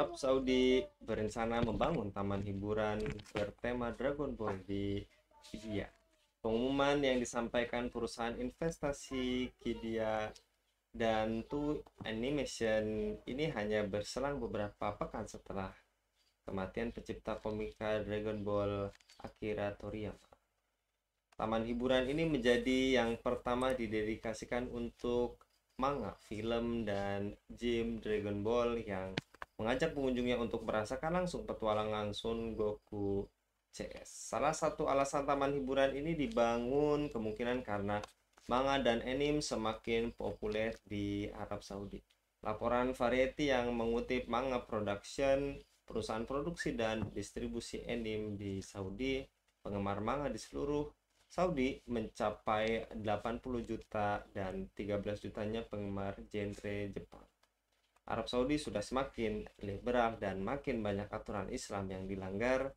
Arab Saudi berencana membangun taman hiburan bertema Dragon Ball di Qiddiya. Pengumuman yang disampaikan perusahaan investasi Qiddiya dan To Animation ini hanya berselang beberapa pekan setelah kematian pencipta komika Dragon Ball Akira Toriyama. Taman hiburan ini menjadi yang pertama didedikasikan untuk manga, film, dan game Dragon Ball yang mengajak pengunjungnya untuk merasakan langsung petualangan Son Goku CS. Salah satu alasan taman hiburan ini dibangun kemungkinan karena manga dan anime semakin populer di Arab Saudi. Laporan Variety yang mengutip Manga Production, perusahaan produksi dan distribusi anime di Saudi, penggemar manga di seluruh Saudi mencapai 80 juta dan 13 jutanya penggemar genre Jepang. Arab Saudi sudah semakin liberal dan makin banyak aturan Islam yang dilanggar.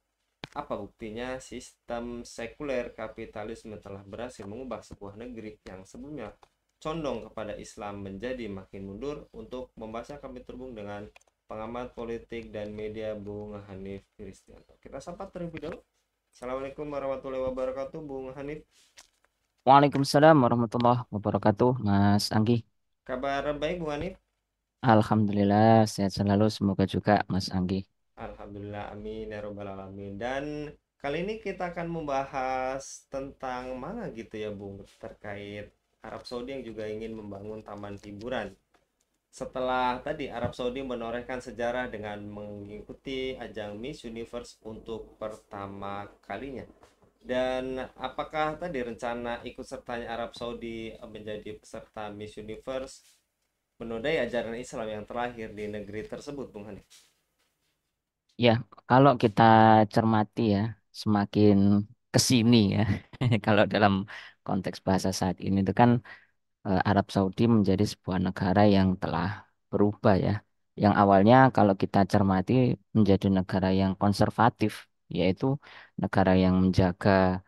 Apa buktinya? Sistem sekuler kapitalisme telah berhasil mengubah sebuah negeri yang sebelumnya condong kepada Islam menjadi makin mundur. Untuk membahasnya kami terhubung dengan pengamat politik dan media Bung Hanif Kristianto. Kita sapa terlebih dahulu. Assalamualaikum warahmatullahi wabarakatuh, Bung Hanif. Waalaikumsalam warahmatullahi wabarakatuh, Mas Anggi. Kabar baik, Bung Hanif? Alhamdulillah, sehat selalu. Semoga juga Mas Anggi. Alhamdulillah, amin ya robbal alamin. Dan kali ini kita akan membahas tentang mana gitu ya, Bung, terkait Arab Saudi yang juga ingin membangun taman hiburan. Setelah tadi Arab Saudi menorehkan sejarah dengan mengikuti ajang Miss Universe untuk pertama kalinya. Dan apakah tadi rencana ikut sertanya Arab Saudi menjadi peserta Miss Universe menodai ajaran Islam yang terlahir di negeri tersebut, Bung Hanif? Ya, kalau kita cermati ya, semakin ke sini ya. Kalau dalam konteks bahasa saat ini itu kan Arab Saudi menjadi sebuah negara yang telah berubah ya. Yang awalnya kalau kita cermati menjadi negara yang konservatif, yaitu negara yang menjaga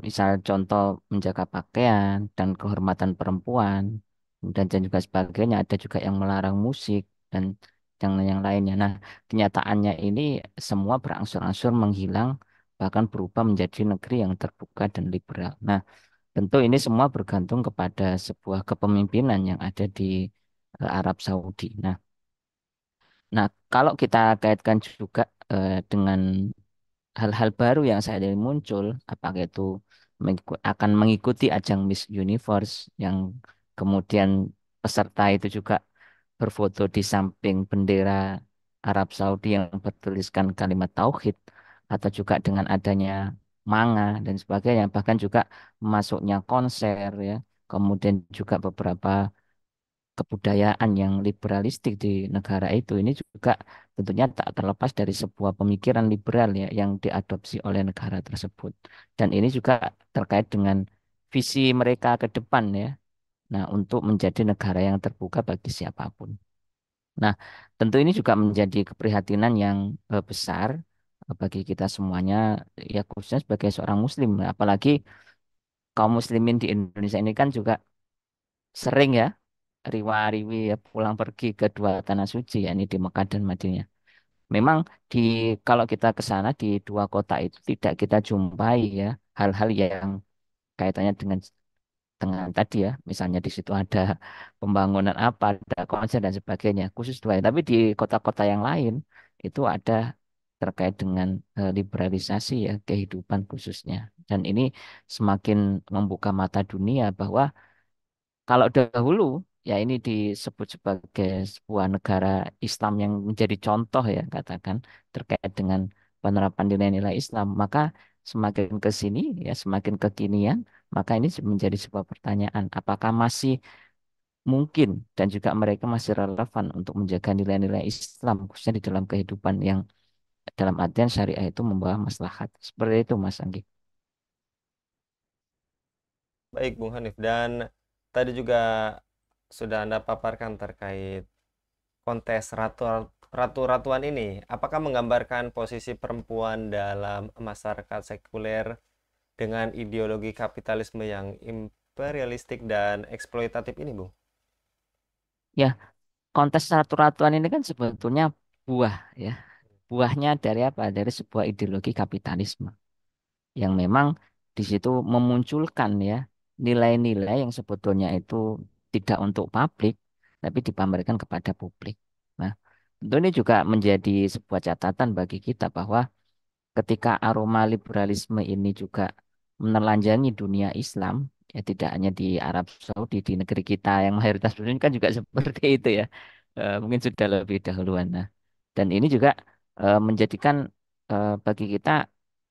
misal contoh menjaga pakaian dan kehormatan perempuan dan juga sebagainya, ada juga yang melarang musik dan yang lainnya. Nah, kenyataannya ini semua berangsur-angsur menghilang, bahkan berubah menjadi negeri yang terbuka dan liberal. Nah, tentu ini semua bergantung kepada sebuah kepemimpinan yang ada di Arab Saudi. Nah, kalau kita kaitkan juga dengan hal-hal baru yang saat ini muncul, apakah itu akan mengikuti ajang Miss Universe yang kemudian peserta itu juga berfoto di samping bendera Arab Saudi yang bertuliskan kalimat tauhid, atau juga dengan adanya manga dan sebagainya, bahkan juga masuknya konser ya, kemudian juga beberapa kebudayaan yang liberalistik di negara itu, ini juga tentunya tak terlepas dari sebuah pemikiran liberal ya yang diadopsi oleh negara tersebut. Dan ini juga terkait dengan visi mereka ke depan ya. Nah, untuk menjadi negara yang terbuka bagi siapapun. Nah, tentu ini juga menjadi keprihatinan yang besar bagi kita semuanya, ya khususnya sebagai seorang muslim. Apalagi kaum muslimin di Indonesia ini kan juga sering ya riwa-riwi ya pulang pergi ke dua tanah suci, yakni di Mekah dan Madinah. Memang di kalau kita ke sana di dua kota itu tidak kita jumpai ya hal-hal yang kaitannya dengan tadi ya, misalnya di situ ada pembangunan apa, ada konser dan sebagainya, khusus dua. Tapi di kota-kota yang lain itu ada terkait dengan liberalisasi ya kehidupan khususnya. Dan ini semakin membuka mata dunia bahwa kalau dahulu ya ini disebut sebagai sebuah negara Islam yang menjadi contoh ya katakan terkait dengan penerapan nilai-nilai Islam, maka semakin ke sini ya semakin kekinian, maka ini menjadi sebuah pertanyaan apakah masih mungkin dan juga mereka masih relevan untuk menjaga nilai-nilai Islam khususnya di dalam kehidupan yang dalam artian syariah itu membawa maslahat. Seperti itu Mas Anggi. Baik, Bung Hanif. Dan tadi juga sudah Anda paparkan terkait kontes ratu-ratuan ini. Apakah menggambarkan posisi perempuan dalam masyarakat sekuler dengan ideologi kapitalisme yang imperialistik dan eksploitatif ini, Bung? Ya, kontes ratu-ratuan ini kan sebetulnya buah ya. Buahnya dari apa? Dari sebuah ideologi kapitalisme yang memang di situ memunculkan ya nilai-nilai yang sebetulnya itu tidak untuk publik, tapi dipamerkan kepada publik. Nah, tentu ini juga menjadi sebuah catatan bagi kita bahwa ketika aroma liberalisme ini juga menelanjangi dunia Islam, ya tidak hanya di Arab Saudi, di negeri kita yang mayoritas Muslim kan juga seperti itu ya. Mungkin sudah lebih dahuluan. Nah, dan ini juga menjadikan bagi kita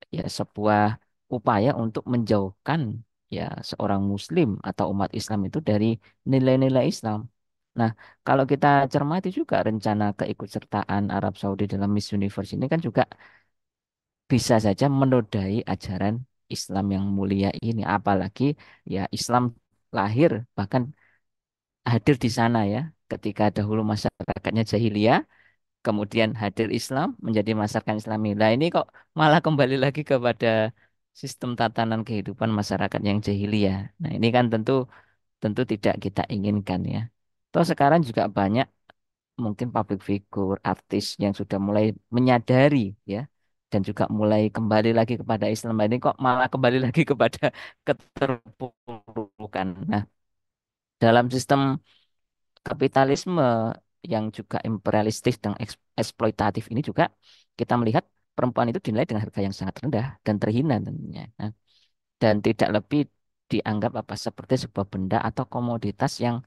ya sebuah upaya untuk menjauhkan ya seorang Muslim atau umat Islam itu dari nilai-nilai Islam. Nah, kalau kita cermati juga rencana keikutsertaan Arab Saudi dalam Miss Universe ini kan juga bisa saja menodai ajaran Islam yang mulia ini. Apalagi ya Islam lahir bahkan hadir di sana ya. Ketika dahulu masyarakatnya jahiliyah, kemudian hadir Islam menjadi masyarakat Islami. Nah ini kok malah kembali lagi kepada sistem tatanan kehidupan masyarakat yang jahiliyah. Nah ini kan tentu tentu tidak kita inginkan ya. Toh sekarang juga banyak mungkin public figure, artis yang sudah mulai menyadari ya dan juga mulai kembali lagi kepada Islam. Nah, ini kok malah kembali lagi kepada keterpurukan. Nah, dalam sistem kapitalisme yang juga imperialistis dan eksploitatif ini juga kita melihat perempuan itu dinilai dengan harga yang sangat rendah dan terhina tentunya. Nah, dan tidak lebih dianggap apa seperti sebuah benda atau komoditas yang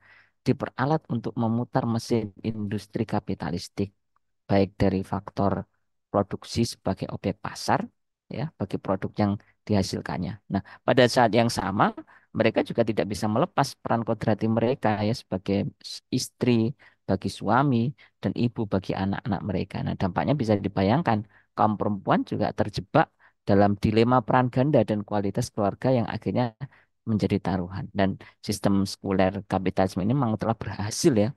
diperalat untuk memutar mesin industri kapitalistik baik dari faktor produksi sebagai objek pasar ya bagi produk yang dihasilkannya. Nah, pada saat yang sama mereka juga tidak bisa melepas peran kodrati mereka ya sebagai istri bagi suami dan ibu bagi anak-anak mereka. Nah, dampaknya bisa dibayangkan kaum perempuan juga terjebak dalam dilema peran ganda dan kualitas keluarga yang akhirnya menjadi taruhan. Dan sistem sekuler kapitalisme ini memang telah berhasil ya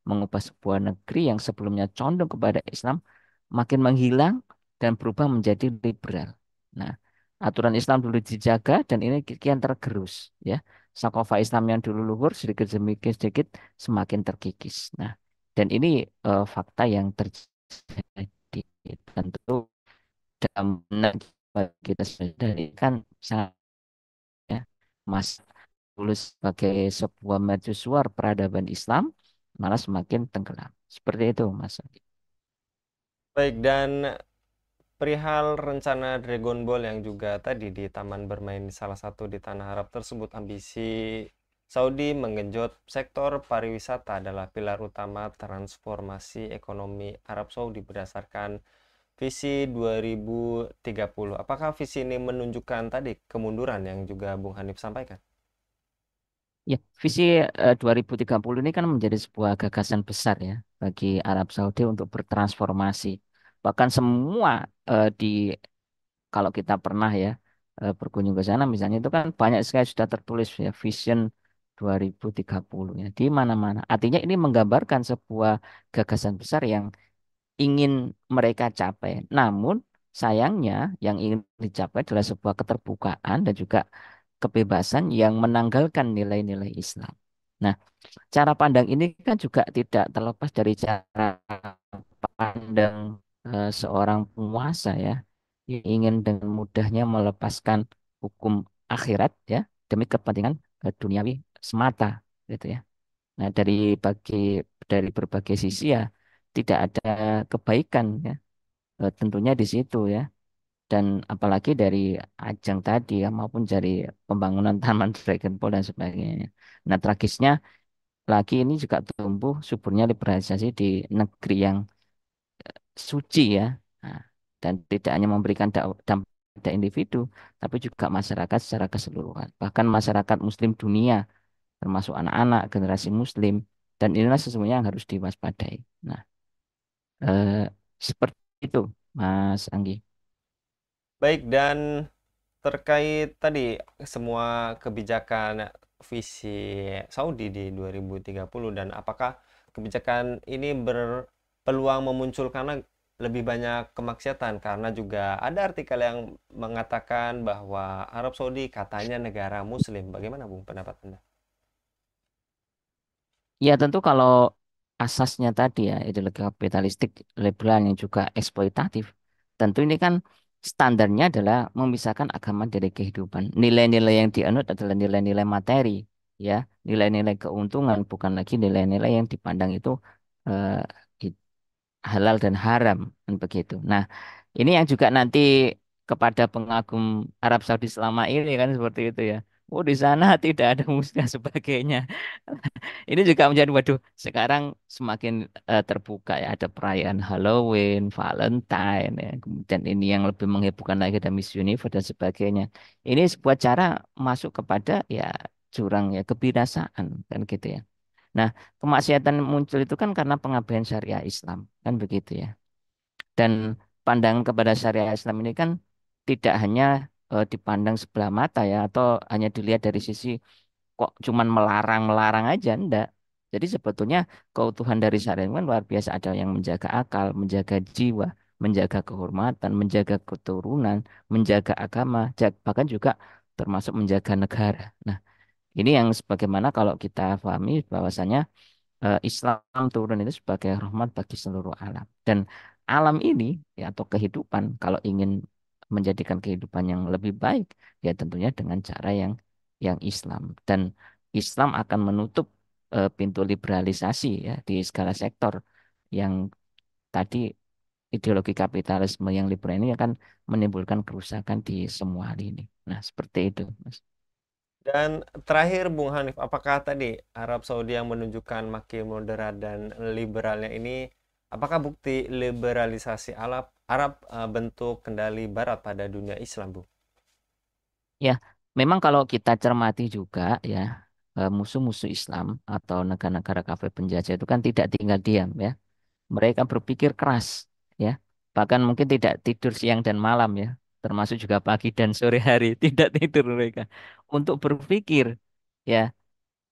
mengubah sebuah negeri yang sebelumnya condong kepada Islam makin menghilang dan berubah menjadi liberal. Nah, aturan Islam dulu dijaga dan ini kian tergerus ya. Sakofa Islam yang dulu luhur sedikit demi sedikit semakin terkikis. Nah, dan ini fakta yang terjadi. Tentu dalam benak kita sadari kan sangat ya, Mas tulus sebagai sebuah mercusuar peradaban Islam malah semakin tenggelam. Seperti itu, Mas. Baik, dan perihal rencana Dragon Ball yang juga tadi di taman bermain di salah satu di Tanah Arab tersebut, ambisi Saudi menggenjot sektor pariwisata adalah pilar utama transformasi ekonomi Arab Saudi berdasarkan visi 2030. Apakah visi ini menunjukkan tadi kemunduran yang juga Bung Hanif sampaikan? Ya, visi 2030 ini kan menjadi sebuah gagasan besar ya bagi Arab Saudi untuk bertransformasi. Bahkan semua di kalau kita pernah ya berkunjung ke sana misalnya itu kan banyak sekali sudah tertulis ya Vision 2030 ya di mana-mana. Artinya ini menggambarkan sebuah gagasan besar yang ingin mereka capai. Namun sayangnya yang ingin dicapai adalah sebuah keterbukaan dan juga kebebasan yang menanggalkan nilai-nilai Islam. Nah, cara pandang ini kan juga tidak terlepas dari cara pandang seorang penguasa ya, yang ingin dengan mudahnya melepaskan hukum akhirat ya demi kepentingan duniawi semata gitu ya. Nah, dari berbagai sisi ya tidak ada kebaikan ya, tentunya di situ ya. Dan apalagi dari ajang tadi ya maupun dari pembangunan Taman Dragon Ball dan sebagainya. Nah, tragisnya lagi ini juga tumbuh suburnya liberalisasi di negeri yang suci ya. Nah, dan tidak hanya memberikan dampak pada individu, tapi juga masyarakat secara keseluruhan. Bahkan masyarakat Muslim dunia, termasuk anak-anak, generasi Muslim, dan inilah sesungguhnya yang harus diwaspadai. Nah, eh, seperti itu, Mas Anggi. Baik, dan terkait tadi semua kebijakan visi Saudi di 2030 dan apakah kebijakan ini berpeluang memunculkan lebih banyak kemaksiatan karena juga ada artikel yang mengatakan bahwa Arab Saudi katanya negara Muslim. Bagaimana Bung pendapat Anda? Ya tentu kalau asasnya tadi ya, ideologi kapitalistik liberal yang juga eksploitatif. Tentu ini kan standarnya adalah memisahkan agama dari kehidupan. Nilai-nilai yang dianut adalah nilai-nilai materi, ya, nilai-nilai keuntungan, bukan lagi nilai-nilai yang dipandang itu eh, halal dan haram kan begitu. Nah, ini yang juga nanti kepada pengagum Arab Saudi selama ini kan seperti itu ya. Oh, di sana tidak ada muslim dan sebagainya. Ini juga menjadi waduh, sekarang semakin terbuka ya, ada perayaan Halloween, Valentine ya. Kemudian ini yang lebih menghebohkan lagi ada Miss Universe dan sebagainya. Ini sebuah cara masuk kepada ya jurang ya kebinasaan kan gitu ya. Nah, kemaksiatan muncul itu kan karena pengabaian syariah Islam, kan begitu ya. Dan pandangan kepada syariah Islam ini kan tidak hanya dipandang sebelah mata ya, atau hanya dilihat dari sisi kok cuman melarang-melarang aja, enggak. Jadi sebetulnya keutuhan dari syariat itu kan luar biasa. Ada yang menjaga akal, menjaga jiwa, menjaga kehormatan, menjaga keturunan, menjaga agama, bahkan juga termasuk menjaga negara. Nah, ini yang sebagaimana kalau kita pahami bahwasanya Islam turun itu sebagai rahmat bagi seluruh alam. Dan alam ini ya atau kehidupan kalau ingin menjadikan kehidupan yang lebih baik ya tentunya dengan cara yang Islam. Dan Islam akan menutup pintu liberalisasi ya di segala sektor yang tadi ideologi kapitalisme yang liberal ini akan menimbulkan kerusakan di semua hal ini. Nah, seperti itu, Mas. Dan terakhir Bung Hanif, apakah tadi Arab Saudi yang menunjukkan makin moderat dan liberalnya ini, apakah bukti liberalisasi Arab bentuk kendali Barat pada dunia Islam, Bu? Ya, memang kalau kita cermati juga ya, musuh-musuh Islam atau negara-negara kafir penjajah itu kan tidak tinggal diam ya. Mereka berpikir keras ya. Bahkan mungkin tidak tidur siang dan malam ya, termasuk juga pagi dan sore hari tidak tidur mereka untuk berpikir ya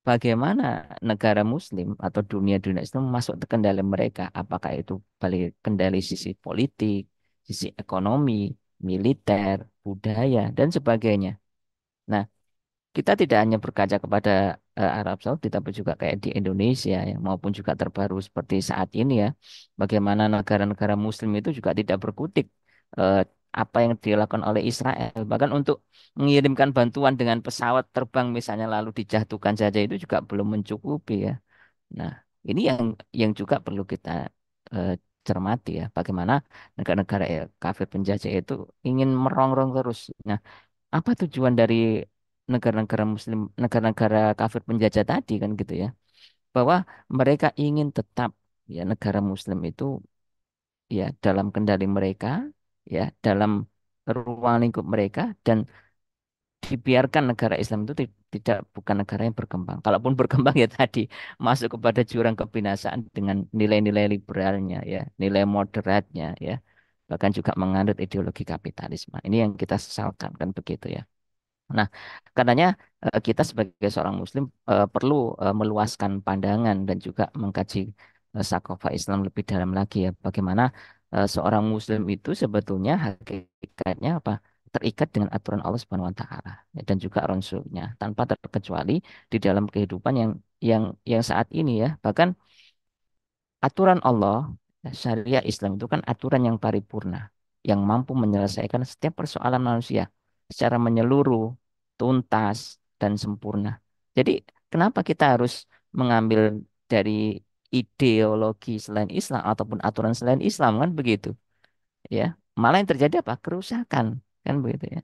bagaimana negara Muslim atau dunia-dunia Islam masuk ke kendali mereka. Apakah itu balik kendali sisi politik, sisi ekonomi, militer, budaya dan sebagainya. Nah, kita tidak hanya berkaca kepada Arab Saudi, tapi juga kayak di Indonesia ya, maupun juga terbaru seperti saat ini ya, bagaimana negara-negara Muslim itu juga tidak berkutik eh, apa yang dilakukan oleh Israel, bahkan untuk mengirimkan bantuan dengan pesawat terbang misalnya lalu dijatuhkan saja itu juga belum mencukupi ya. Nah, ini yang juga perlu kita eh, cermati ya, bagaimana negara-negara kafir penjajah itu ingin merongrong terus. Nah, apa tujuan dari negara-negara Muslim, negara-negara kafir penjajah tadi kan gitu ya, bahwa mereka ingin tetap ya negara Muslim itu ya dalam kendali mereka, ya dalam ruang lingkup mereka dan dibiarkan negara Islam itu tidak bukan negara yang berkembang. Kalaupun berkembang ya tadi masuk kepada jurang kebinasaan dengan nilai-nilai liberalnya ya, nilai moderatnya ya, bahkan juga menganut ideologi kapitalisme. Ini yang kita sesalkan kan begitu ya. Nah, karenanya kita sebagai seorang Muslim perlu meluaskan pandangan dan juga mengkaji sakofah Islam lebih dalam lagi ya. Bagaimana seorang Muslim itu sebetulnya hakikatnya apa? Terikat dengan aturan Allah Subhanahu Wa Taala ya, dan juga Rasulnya tanpa terkecuali di dalam kehidupan yang saat ini ya. Bahkan aturan Allah, ya, syariah Islam itu kan aturan yang paripurna, yang mampu menyelesaikan setiap persoalan manusia secara menyeluruh, tuntas, dan sempurna. Jadi, kenapa kita harus mengambil dari ideologi selain Islam ataupun aturan selain Islam kan begitu, ya? Malah yang terjadi apa? Kerusakan, kan begitu ya.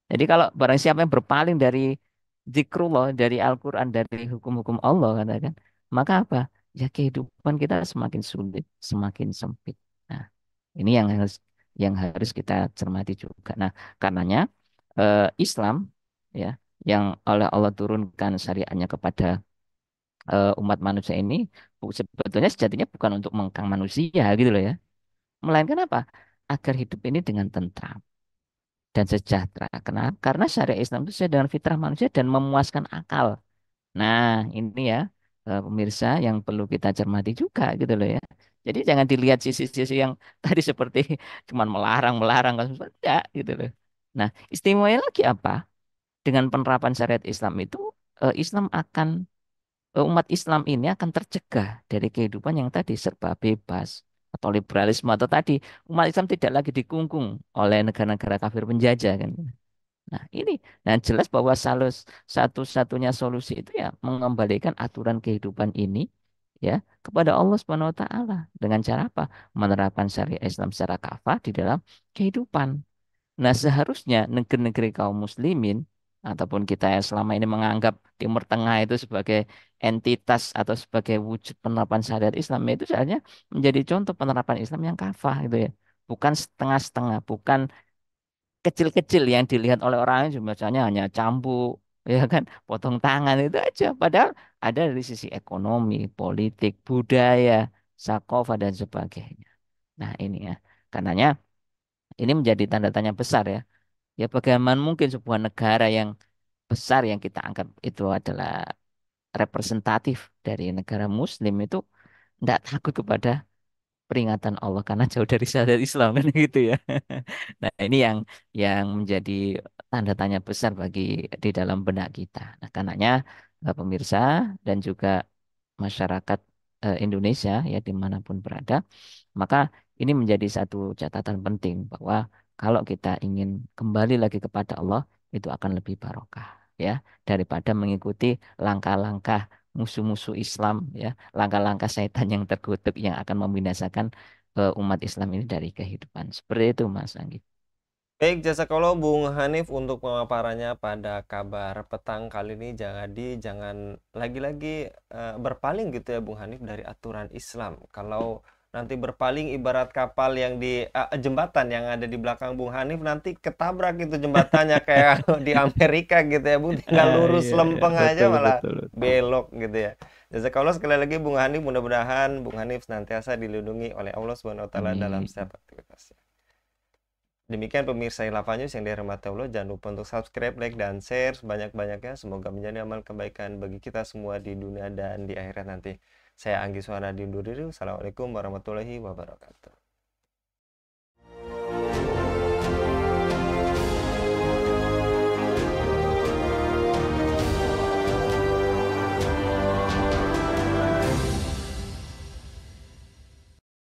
Jadi kalau barang siapa yang berpaling dari zikrullah, dari Al-Quran, dari hukum-hukum Allah, katakan, maka apa? Ya kehidupan kita semakin sulit, semakin sempit. Nah, ini yang harus kita cermati juga. Nah, karenanya Islam ya yang oleh Allah turunkan syariatnya kepada umat manusia ini sebetulnya sejatinya bukan untuk mengkang manusia gitu loh ya. Melainkan apa? Agar hidup ini dengan tentram dan sejahtera. Kenapa? Karena syariat Islam itu sesuai dengan fitrah manusia dan memuaskan akal. Nah, ini ya pemirsa yang perlu kita cermati juga gitu loh ya. Jadi jangan dilihat sisi-sisi yang tadi seperti cuman melarang-melarang kan tidak gitu loh. Nah, istimewanya lagi apa? Dengan penerapan syariat Islam itu Islam akan umat Islam ini akan tercegah dari kehidupan yang tadi serba bebas atau liberalisme atau tadi umat Islam tidak lagi dikungkung oleh negara-negara kafir penjajah kan. Nah, ini dan jelas bahwa satu-satunya solusi itu ya mengembalikan aturan kehidupan ini ya kepada Allah Subhanahu wa taala dengan cara apa? Menerapkan syariat Islam secara kafah di dalam kehidupan. Nah, seharusnya negeri-negeri kaum muslimin ataupun kita yang selama ini menganggap Timur Tengah itu sebagai entitas atau sebagai wujud penerapan syariat Islam itu seharusnya menjadi contoh penerapan Islam yang kafah gitu ya. Bukan setengah-setengah, bukan kecil-kecil yang dilihat oleh orang lain misalnya hanya cambuk ya kan potong tangan itu aja padahal ada dari sisi ekonomi politik budaya sakofa dan sebagainya nah ini ya karenanya ini menjadi tanda tanya besar ya ya bagaimana mungkin sebuah negara yang besar yang kita anggap itu adalah representatif dari negara Muslim itu tidak takut kepada peringatan Allah karena jauh dari syariat Islam kan gitu ya. Nah, ini yang menjadi tanda tanya besar bagi di dalam benak kita. Nah, karenanya pemirsa dan juga masyarakat Indonesia ya dimanapun berada, maka ini menjadi satu catatan penting bahwa kalau kita ingin kembali lagi kepada Allah itu akan lebih barokah ya daripada mengikuti langkah-langkah musuh-musuh Islam ya, langkah-langkah setan yang terkutuk yang akan membinasakan umat Islam ini dari kehidupan. Seperti itu Mas Anggi. Baik, jazakallah Bung Hanif untuk pemaparannya pada kabar petang kali ini. Jangan lagi-lagi berpaling gitu ya Bung Hanif dari aturan Islam. Kalau nanti berpaling ibarat kapal yang di jembatan yang ada di belakang Bung Hanif nanti ketabrak itu jembatannya kayak di Amerika gitu ya Bung. Tinggal lurus Iya, iya, lempeng aja betul, malah betul, betul. belok gitu ya. Jazakallah sekali lagi Bung Hanif, mudah-mudahan Bung Hanif senantiasa dilindungi oleh Allah Subhanahu wa taala dalam Amin. setiap aktivitasnya. Demikian pemirsa Hilafah News yang dirahmati Allah. Jangan lupa untuk subscribe, like, dan share sebanyak-banyaknya. Semoga menjadi amal kebaikan bagi kita semua di dunia dan di akhirat nanti. Saya Anggi Suhana undur diri. Assalamualaikum warahmatullahi wabarakatuh.